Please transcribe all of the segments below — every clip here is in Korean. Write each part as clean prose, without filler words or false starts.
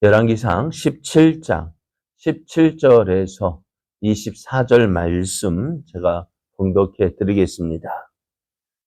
열왕기상 17장 17절에서 24절 말씀 제가 봉독해 드리겠습니다.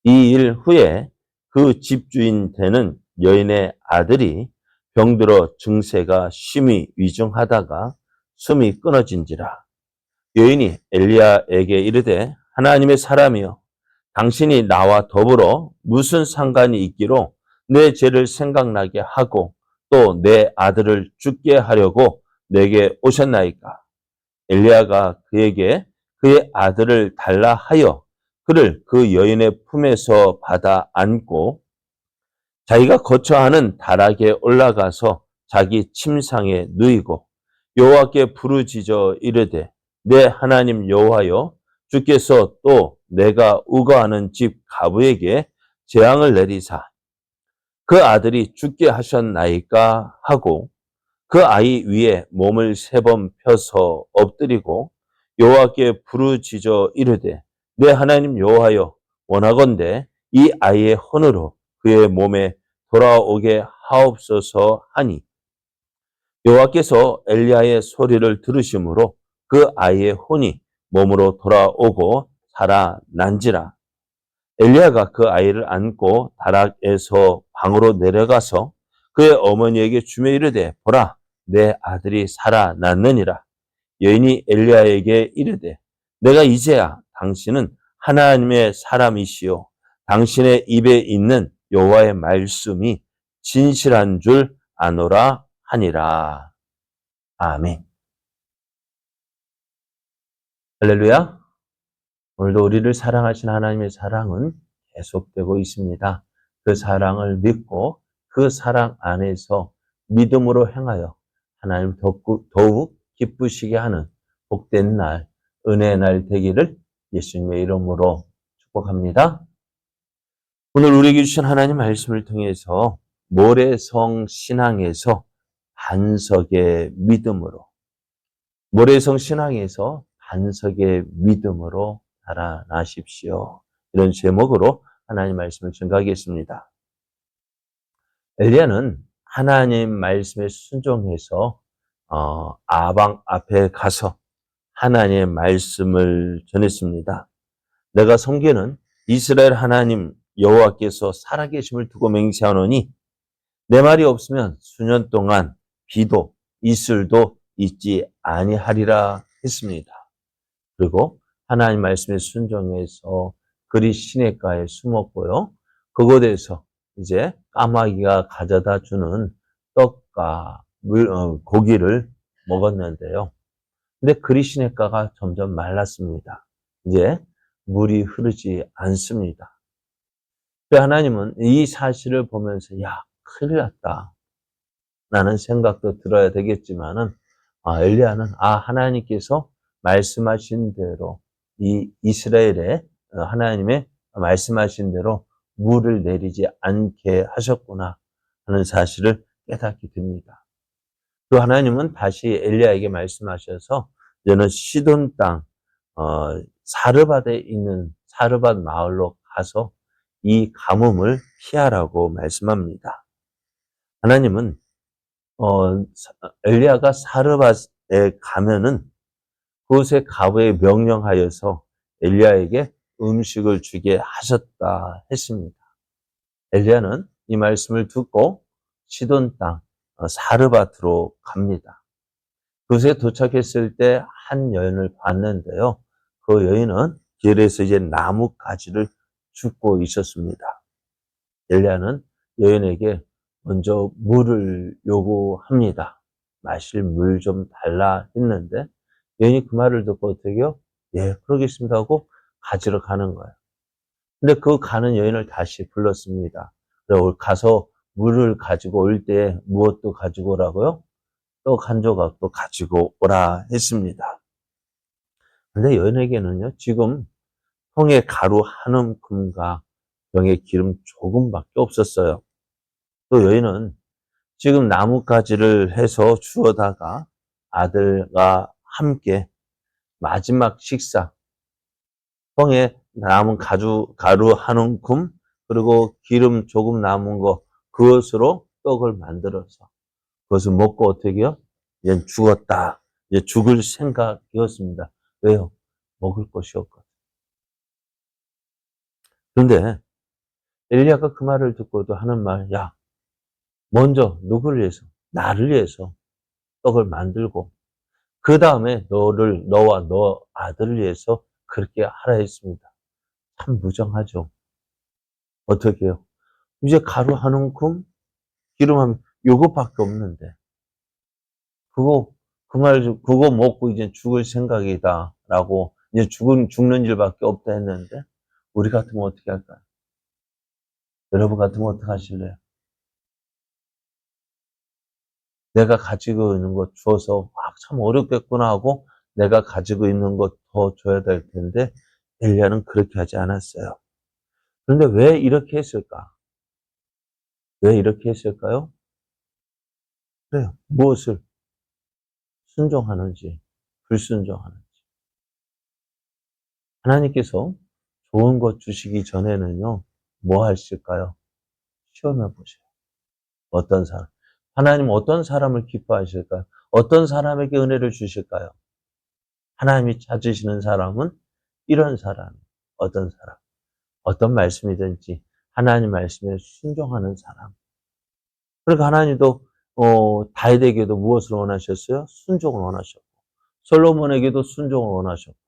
이 일 후에 그 집주인 되는 여인의 아들이 병들어 증세가 심히 위중하다가 숨이 끊어진지라. 여인이 엘리야에게 이르되 하나님의 사람이여, 당신이 나와 더불어 무슨 상관이 있기로 내 죄를 생각나게 하고 또 내 아들을 죽게 하려고 내게 오셨나이까. 엘리야가 그에게 그의 아들을 달라 하여 그를 그 여인의 품에서 받아 안고 자기가 거처하는 다락에 올라가서 자기 침상에 누이고 여호와께 부르짖어 이르되 내 하나님 여호와여, 주께서 또 내가 우거하는 집 가부에게 재앙을 내리사 그 아들이 죽게 하셨나이까 하고 그 아이 위에 몸을 3번 펴서 엎드리고 여호와께 부르짖어 이르되 내 하나님 여호와여, 원하건대 이 아이의 혼으로 그의 몸에 돌아오게 하옵소서 하니 여호와께서 엘리야의 소리를 들으심으로 그 아이의 혼이 몸으로 돌아오고 살아난지라. 엘리야가 그 아이를 안고 다락에서 방으로 내려가서 그의 어머니에게 주며 이르되 보라, 내 아들이 살아났느니라. 여인이 엘리야에게 이르되 내가 이제야 당신은 하나님의 사람이시요 당신의 입에 있는 여호와의 말씀이 진실한 줄 아노라 하니라. 아멘. 할렐루야. 오늘도 우리를 사랑하신 하나님의 사랑은 계속되고 있습니다. 그 사랑을 믿고 그 사랑 안에서 믿음으로 행하여 하나님 더욱 기쁘시게 하는 복된 날, 은혜의 날 되기를 예수님의 이름으로 축복합니다. 오늘 우리에게 주신 하나님 말씀을 통해서 모래성 신앙에서 반석의 믿음으로, 모래성 신앙에서 반석의 믿음으로 달아나십시오. 이런 제목으로 하나님 말씀을 증거하겠습니다. 엘리야는 하나님 말씀에 순종해서 아방 앞에 가서 하나님의 말씀을 전했습니다. 내가 섬기는 이스라엘 하나님 여호와께서 살아계심을 두고 맹세하노니 내 말이 없으면 수년 동안 비도 이슬도 있지 아니하리라 했습니다. 그리고 하나님 말씀에 순종해서 그리 시냇가에 숨었고요. 그곳에서 이제 까마귀가 가져다 주는 떡과 고기를 먹었는데요. 근데 그리 시냇가가 점점 말랐습니다. 이제 물이 흐르지 않습니다. 하나님은 이 사실을 보면서 야, 큰일 났다 라는 생각도 들어야 되겠지만은 엘리야는 하나님께서 말씀하신 대로 이 이스라엘에 하나님의 말씀하신 대로 물을 내리지 않게 하셨구나 하는 사실을 깨닫게 됩니다. 또 하나님은 다시 엘리야에게 말씀하셔서 너는 시돈 땅 사르밧에 있는 사르밧 마을로 가서 이 가뭄을 피하라고 말씀합니다. 하나님은 엘리야가 사르밧에 가면은 그곳의 가부에 명령하여서 엘리야에게 음식을 주게 하셨다 했습니다. 엘리야는 이 말씀을 듣고 시돈 땅 사르밧으로 갑니다. 그곳에 도착했을 때 한 여인을 봤는데요. 그 여인은 길에서 이제 나뭇가지를 줍고 있었습니다. 엘리야는 여인에게 먼저 물을 요구합니다. 마실 물 좀 달라 했는데 여인이 그 말을 듣고 어떻게 해요? 예, 그러겠습니다 하고 가지러 가는 거예요. 근데 그 가는 여인을 다시 불렀습니다. 그리고 가서 물을 가지고 올 때 무엇도 가지고 오라고요? 떡 한 조각도 가지고 오라 했습니다. 근데 여인에게는요, 지금 통에 가루 한 움큼과 병에 기름 조금밖에 없었어요. 또 여인은 지금 나뭇가지를 해서 주워다가 아들과 함께 마지막 식사, 통에 남은 가루 한 움큼, 그리고 기름 조금 남은 거, 그것으로 떡을 만들어서 그것을 먹고 어떻게 해요? 이제 죽었다. 이제 죽을 생각이었습니다. 왜요? 먹을 것이 없거든. 그런데 엘리야가 그 말을 듣고도 하는 말, 야, 먼저 누구를 위해서? 나를 위해서 떡을 만들고 그 다음에 너와 너 아들을 위해서 그렇게 하라 했습니다. 참 무정하죠. 어떻게 해요? 이제 가루 한 움큼, 기름 한, 요것밖에 없는데. 그거 먹고 이제 죽을 생각이다. 라고, 이제 죽는 일밖에 없다 했는데, 우리 같으면 어떻게 할까요? 여러분 같으면 어떻게 하실래요? 내가 가지고 있는 것 주어서, 참 어렵겠구나 하고, 내가 가지고 있는 것 더 줘야 될 텐데, 엘리야는 그렇게 하지 않았어요. 그런데 왜 이렇게 했을까? 왜 이렇게 했을까요? 그래요. 무엇을 순종하는지, 불순종하는지. 하나님께서 좋은 것 주시기 전에는요, 뭐 하실까요? 시험해 보세요. 어떤 사람. 하나님 어떤 사람을 기뻐하실까요? 어떤 사람에게 은혜를 주실까요? 하나님이 찾으시는 사람은 이런 사람. 어떤 사람. 어떤 말씀이든지 하나님 말씀에 순종하는 사람. 그러니까 하나님도 다윗에게도 무엇을 원하셨어요? 순종을 원하셨고 솔로몬에게도 순종을 원하셨고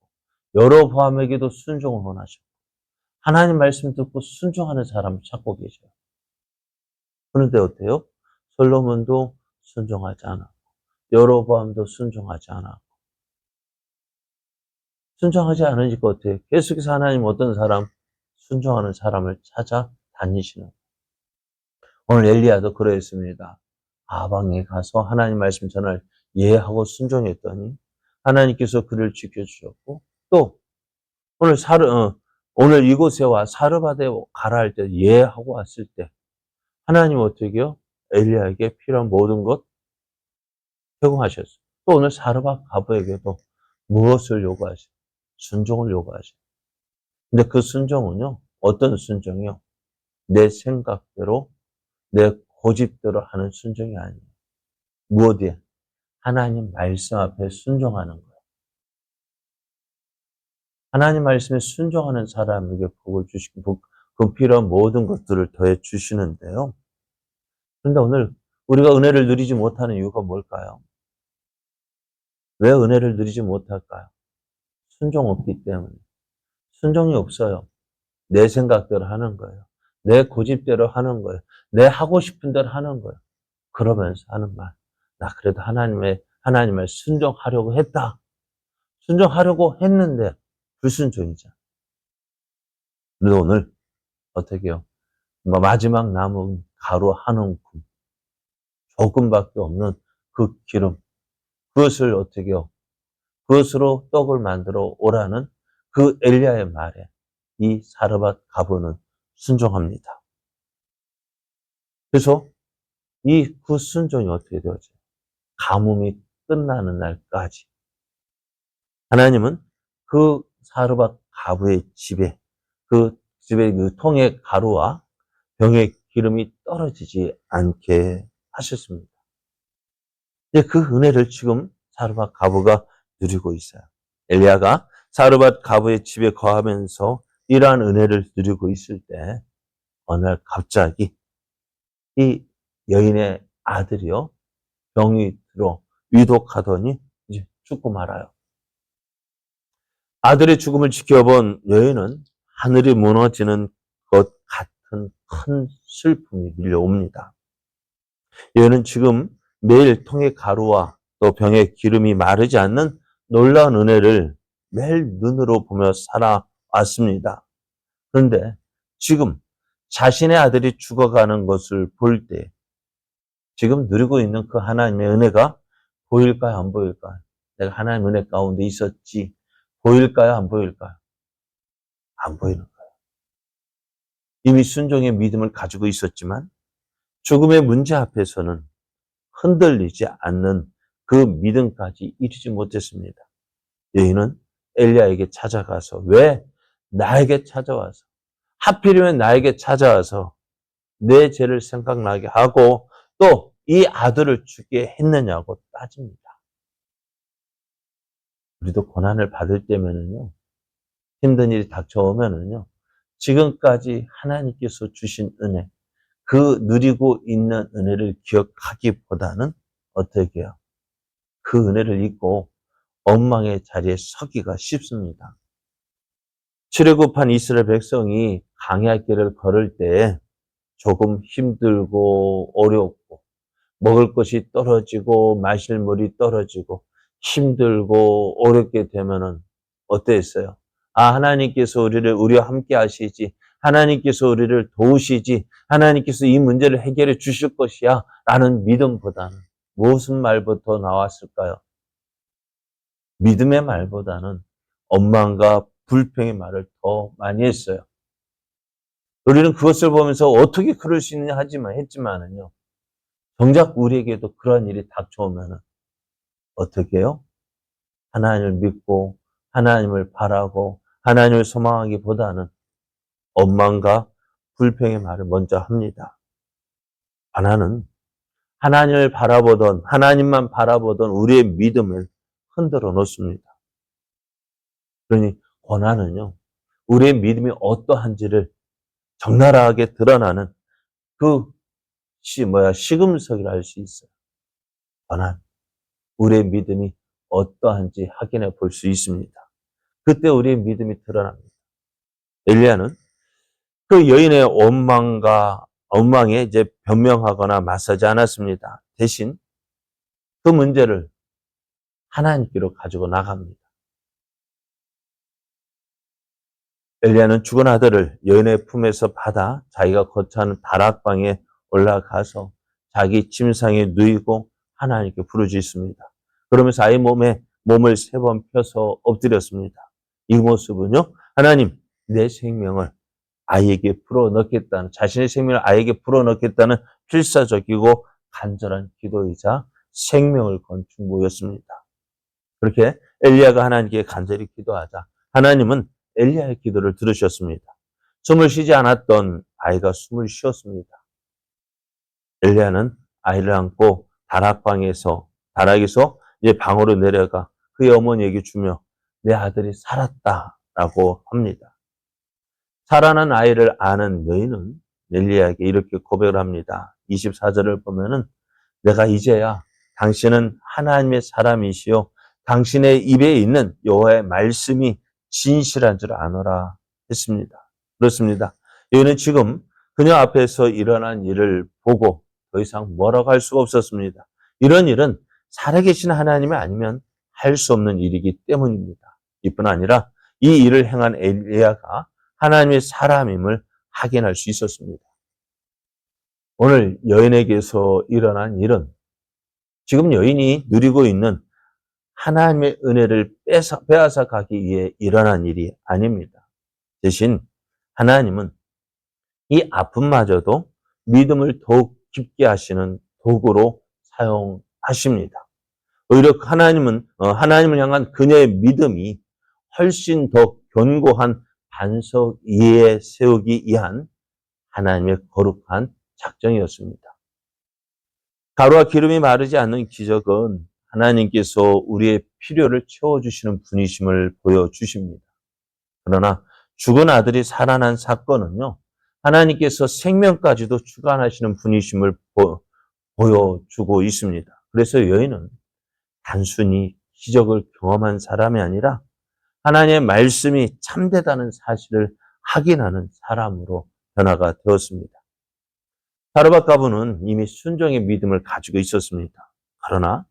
여로보암에게도 순종을 원하셨고 하나님 말씀 듣고 순종하는 사람을 찾고 계셔요. 그런데 어때요? 솔로몬도 순종하지 않았고 여로보암도 순종하지 않았고 순종하지 않으니까 어때요? 계속해서 하나님 어떤 사람? 순종하는 사람을 찾아 다니시는. 오늘 엘리야도 그러했습니다. 아방에 가서 하나님 말씀 전할 예하고 순종했더니 하나님께서 그를 지켜주셨고 또 오늘 오늘 이곳에 와 사르밧에 가라 할 때 예하고 왔을 때 하나님 어떻게 해요? 엘리야에게 필요한 모든 것 제공하셨어요. 또 오늘 사르밧 가부에게도 무엇을 요구하셔요? 순종을 요구하셔요. 근데 그 순종은요, 어떤 순종이요? 내 생각대로, 내 고집대로 하는 순종이 아니에요. 무엇이에요? 하나님 말씀 앞에 순종하는 거예요. 하나님 말씀에 순종하는 사람에게 복을 주시고, 그 필요한 모든 것들을 더해 주시는데요. 그런데 오늘 우리가 은혜를 누리지 못하는 이유가 뭘까요? 왜 은혜를 누리지 못할까요? 순종 없기 때문에. 순종이 없어요. 내 생각대로 하는 거예요. 내 고집대로 하는 거예요. 내 하고 싶은 대로 하는 거예요. 그러면서 하는 말. 나 그래도 하나님을 순종하려고 했다. 순종하려고 했는데 불순종이죠. 그런데 오늘 어떻게 해요? 마지막 남은 가루 한 움큼 조금밖에 없는 그 기름. 그것을 어떻게 해요? 그것으로 떡을 만들어 오라는 그 엘리야의 말에 이 사르밧 가부는 순종합니다. 그래서 그 순종이 어떻게 되어져요? 가뭄이 끝나는 날까지. 하나님은 그 사르밧 가부의 그 집에 그 통의 가루와 병의 기름이 떨어지지 않게 하셨습니다. 이제 그 은혜를 지금 사르밧 가부가 누리고 있어요. 엘리야가 사르밧 가부의 집에 거하면서 이러한 은혜를 누리고 있을 때 어느 날 갑자기 이 여인의 아들이요 병이 들어 위독하더니 이제 죽고 말아요. 아들의 죽음을 지켜본 여인은 하늘이 무너지는 것 같은 큰 슬픔이 밀려옵니다. 여인은 지금 매일 통의 가루와 또 병의 기름이 마르지 않는 놀라운 은혜를 매일 눈으로 보며 살아왔습니다. 그런데 지금 자신의 아들이 죽어가는 것을 볼 때 지금 누리고 있는 그 하나님의 은혜가 보일까요? 안 보일까요? 내가 하나님 은혜 가운데 있었지. 보일까요? 안 보일까요? 안 보이는 거예요. 이미 순종의 믿음을 가지고 있었지만 죽음의 문제 앞에서는 흔들리지 않는 그 믿음까지 이르지 못했습니다. 여인은 엘리야에게 찾아가서 왜 나에게 찾아와서 하필이면 나에게 찾아와서 내 죄를 생각나게 하고 또 이 아들을 주게 했느냐고 따집니다. 우리도 고난을 받을 때면은요, 힘든 일이 닥쳐오면은요, 지금까지 하나님께서 주신 은혜, 그 누리고 있는 은혜를 기억하기보다는 어떻게 해요? 그 은혜를 잊고 엉망의 자리에 서기가 쉽습니다. 출애굽한 이스라엘 백성이 광야 길을 걸을 때 조금 힘들고 어렵고 먹을 것이 떨어지고 마실 물이 떨어지고 힘들고 어렵게 되면은 어땠어요? 아, 하나님께서 우리와 함께 하시지. 하나님께서 우리를 도우시지. 하나님께서 이 문제를 해결해 주실 것이야. 라는 믿음보다는 무슨 말부터 나왔을까요? 믿음의 말보다는 원망과 불평의 말을 더 많이 했어요. 우리는 그것을 보면서 어떻게 그럴 수 있느냐 했지만은요. 정작 우리에게도 그런 일이 닥쳐오면은 어떻게 해요? 하나님을 믿고 하나님을 바라고 하나님을 소망하기보다는 원망과 불평의 말을 먼저 합니다. 하나는 하나님을 바라보던 하나님만 바라보던 우리의 믿음을 흔들어 놓습니다. 그러니 고난은요. 우리의 믿음이 어떠한지를 적나라하게 드러나는 그 시금석이라 할 수 있어요. 고난. 우리의 믿음이 어떠한지 확인해 볼 수 있습니다. 그때 우리의 믿음이 드러납니다. 엘리야는 그 여인의 원망에 이제 변명하거나 맞서지 않았습니다. 대신 그 문제를 하나님께로 가지고 나갑니다. 엘리야는 죽은 아들을 여인의 품에서 받아 자기가 거처하는 다락방에 올라가서 자기 침상에 누이고 하나님께 부르짖습니다. 그러면서 아이 몸을 3번 펴서 엎드렸습니다. 이 모습은요, 하나님, 내 생명을 아이에게 불어넣겠다는, 자신의 생명을 아이에게 불어넣겠다는 필사적이고 간절한 기도이자 생명을 건 중보였습니다. 그렇게 엘리야가 하나님께 간절히 기도하자 하나님은 엘리야의 기도를 들으셨습니다. 숨을 쉬지 않았던 아이가 숨을 쉬었습니다. 엘리야는 아이를 안고 다락에서 이제 방으로 내려가 그의 어머니에게 주며 내 아들이 살았다라고 합니다. 살아난 아이를 아는 여인은 엘리야에게 이렇게 고백을 합니다. 24절을 보면은 내가 이제야 당신은 하나님의 사람이시요 당신의 입에 있는 여호와의 말씀이 진실한 줄 아노라 했습니다. 그렇습니다. 여인은 지금 그녀 앞에서 일어난 일을 보고 더 이상 뭐라고 할 수가 없었습니다. 이런 일은 살아계신 하나님이 아니면 할 수 없는 일이기 때문입니다. 이뿐 아니라 이 일을 행한 엘리야가 하나님의 사람임을 확인할 수 있었습니다. 오늘 여인에게서 일어난 일은 지금 여인이 누리고 있는 하나님의 은혜를 빼앗아 가기 위해 일어난 일이 아닙니다. 대신 하나님은 이 아픔마저도 믿음을 더욱 깊게 하시는 도구로 사용하십니다. 오히려 하나님을 향한 그녀의 믿음이 훨씬 더 견고한 반석 위에 세우기 위한 하나님의 거룩한 작정이었습니다. 가루와 기름이 마르지 않는 기적은 하나님께서 우리의 필요를 채워주시는 분이심을 보여주십니다. 그러나 죽은 아들이 살아난 사건은요, 하나님께서 생명까지도 주관하시는 분이심을 보여주고 있습니다. 그래서 여인은 단순히 기적을 경험한 사람이 아니라 하나님의 말씀이 참되다는 사실을 확인하는 사람으로 변화가 되었습니다. 사르밧 과부는 이미 순종의 믿음을 가지고 있었습니다. 그러나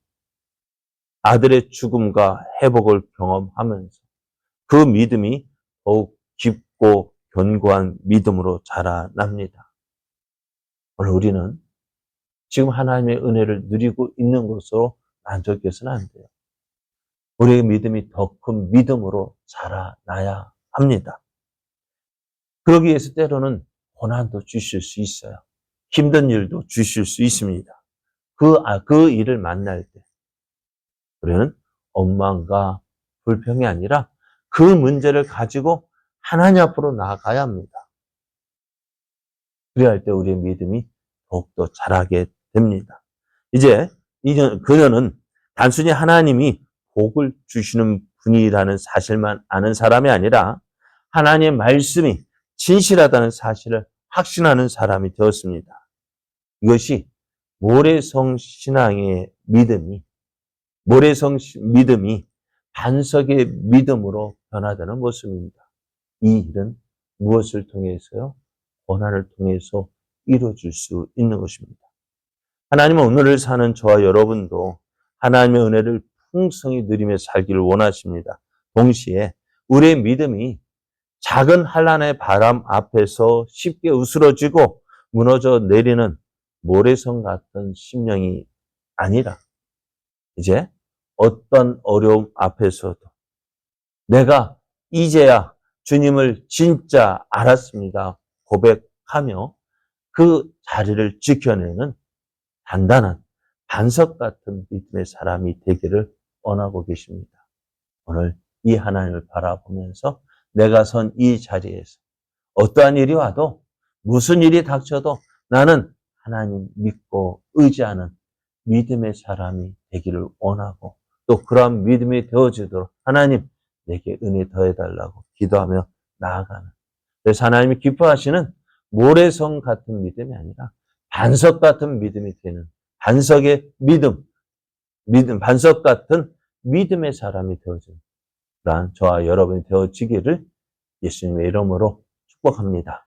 아들의 죽음과 회복을 경험하면서 그 믿음이 더욱 깊고 견고한 믿음으로 자라납니다. 오늘 우리는 지금 하나님의 은혜를 누리고 있는 것으로 만족해서는 안 돼요. 우리의 믿음이 더 큰 믿음으로 자라나야 합니다. 그러기 위해서 때로는 고난도 주실 수 있어요. 힘든 일도 주실 수 있습니다. 그 일을 만날 때 우리는 원망과 불평이 아니라 그 문제를 가지고 하나님 앞으로 나아가야 합니다. 그래야 할 때 우리의 믿음이 더욱더 자라게 됩니다. 이제 그녀는 단순히 하나님이 복을 주시는 분이라는 사실만 아는 사람이 아니라 하나님의 말씀이 진실하다는 사실을 확신하는 사람이 되었습니다. 이것이 모래성 신앙의 믿음이 반석의 믿음으로 변화되는 모습입니다. 이 일은 무엇을 통해서요? 고난을 통해서 이루어질 수 있는 것입니다. 하나님은 오늘을 사는 저와 여러분도 하나님의 은혜를 풍성히 누리며 살기를 원하십니다. 동시에 우리의 믿음이 작은 한란의 바람 앞에서 쉽게 으스러지고 무너져 내리는 모래성 같은 심령이 아니라 이제 어떤 어려움 앞에서도 내가 이제야 주님을 진짜 알았습니다. 고백하며 그 자리를 지켜내는 단단한 반석 같은 믿음의 사람이 되기를 원하고 계십니다. 오늘 이 하나님을 바라보면서 내가 선 이 자리에서 어떠한 일이 와도 무슨 일이 닥쳐도 나는 하나님 믿고 의지하는 믿음의 사람이 되기를 원하고 또 그러한 믿음이 되어지도록 하나님 내게 은혜 더해달라고 기도하며 나아가는, 그래서 하나님이 기뻐하시는 모래성 같은 믿음이 아니라 반석 같은 믿음이 되는 반석의 반석 같은 믿음의 사람이 되어지는 그러한 저와 여러분이 되어지기를 예수님의 이름으로 축복합니다.